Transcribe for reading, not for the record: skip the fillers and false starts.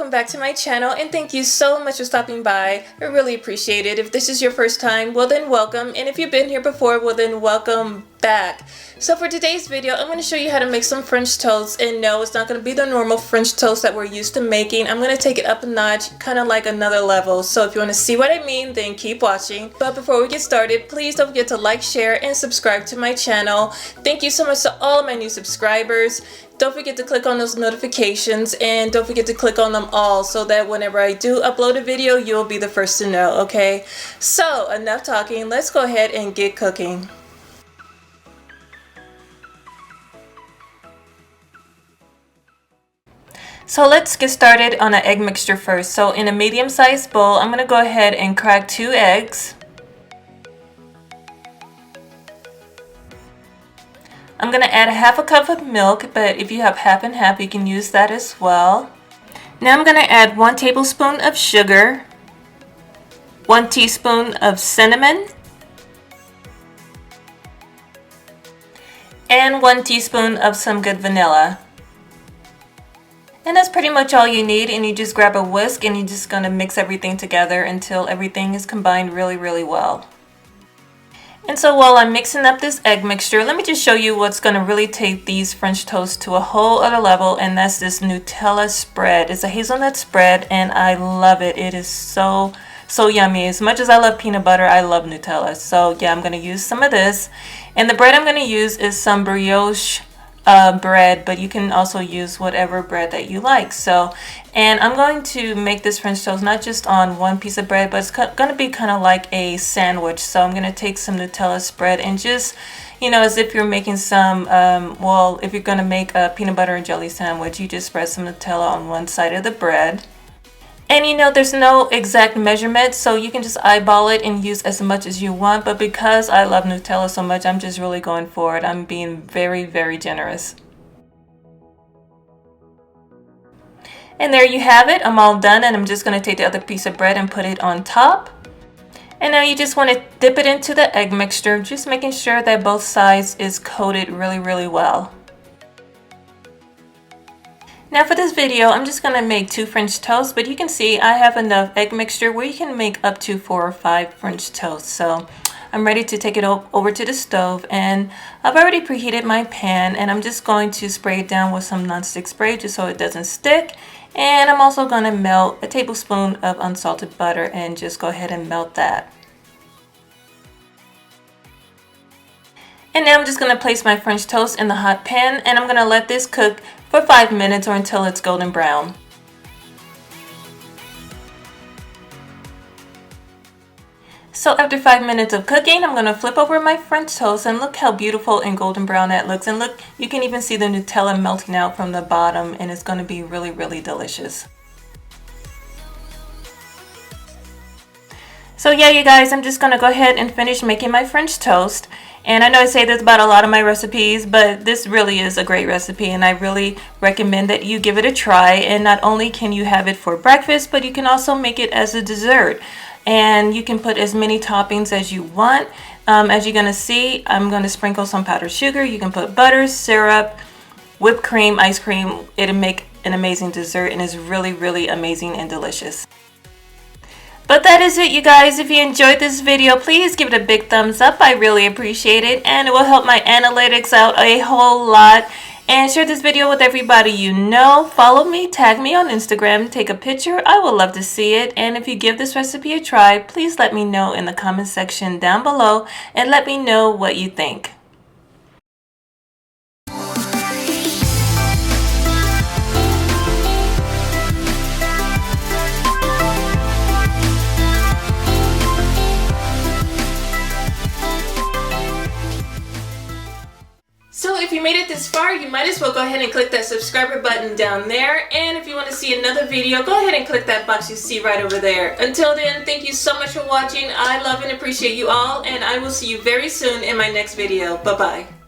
welcome back to my channel, and thank you so much for stopping by. I really appreciate it. If this is your first time, well then welcome, and if you've been here before, well then welcome back. So for today's video, I'm going to show you how to make some French toast, and no, it's not going to be the normal French toast that we're used to making. I'm going to take it up a notch, kind of like another level. So if you want to see what I mean, then keep watching. But before we get started, please don't forget to like, share, and subscribe to my channel. Thank you so much to all of my new subscribers. Don't forget to click on those notifications, and don't forget to click on them all so that whenever I do upload a video, you'll be the first to know, okay? So enough talking, let's go ahead and get cooking. So let's get started on an egg mixture first. So in a medium-sized bowl, I'm going to go ahead and crack 2 eggs. I'm going to add a half a cup of milk, but if you have half and half, you can use that as well. Now I'm going to add 1 tablespoon of sugar, 1 teaspoon of cinnamon, and 1 teaspoon of some good vanilla. And that's pretty much all you need, and you just grab a whisk and you're just going to mix everything together until everything is combined really well. And so while I'm mixing up this egg mixture, let me just show you what's going to really take these French toasts to a whole other level, and that's this Nutella spread. It's a hazelnut spread and I love it. It is so yummy. As much as I love peanut butter, I love Nutella. So yeah, I'm going to use some of this. And the bread I'm going to use is some brioche bread, but you can also use whatever bread that you like. So, and I'm going to make this French toast not just on one piece of bread, but it's going to be kind of like a sandwich. So I'm going to take some Nutella spread and just, you know, as if you're making some, well, if you're going to make a peanut butter and jelly sandwich, you just spread some Nutella on one side of the bread. And you know, there's no exact measurement, so you can just eyeball it and use as much as you want. But because I love Nutella so much, I'm just really going for it. I'm being very generous. And there you have it. I'm all done, and I'm just going to take the other piece of bread and put it on top. And now you just want to dip it into the egg mixture, just making sure that both sides is coated really well. Now for this video, I'm just going to make 2 French toasts, but you can see I have enough egg mixture where you can make up to 4 or 5 French toasts. So I'm ready to take it over to the stove, and I've already preheated my pan, and I'm just going to spray it down with some nonstick spray just so it doesn't stick. And I'm also going to melt a tablespoon of unsalted butter and just go ahead and melt that. And now I'm just going to place my French toast in the hot pan, and I'm going to let this cook for 5 minutes or until it's golden brown. So after 5 minutes of cooking, I'm going to flip over my French toast, and look how beautiful and golden brown that looks. And look, you can even see the Nutella melting out from the bottom, and it's going to be really delicious. So yeah, you guys, I'm just going to go ahead and finish making my French toast. And I know I say this about a lot of my recipes, but this really is a great recipe, and I really recommend that you give it a try. And not only can you have it for breakfast, but you can also make it as a dessert. And you can put as many toppings as you want. As you're going to see, I'm going to sprinkle some powdered sugar. You can put butter, syrup, whipped cream, ice cream. It'll make an amazing dessert, and it's really amazing and delicious. But that is it, you guys. If you enjoyed this video, please give it a big thumbs up. I really appreciate it, and it will help my analytics out a whole lot. And share this video with everybody you know. Follow me, tag me on Instagram, take a picture. I would love to see it. And if you give this recipe a try, please let me know in the comment section down below, and let me know what you think. So if you made it this far, you might as well go ahead and click that subscriber button down there. And if you want to see another video, go ahead and click that box you see right over there. Until then, thank you so much for watching. I love and appreciate you all, and I will see you very soon in my next video. Bye-bye.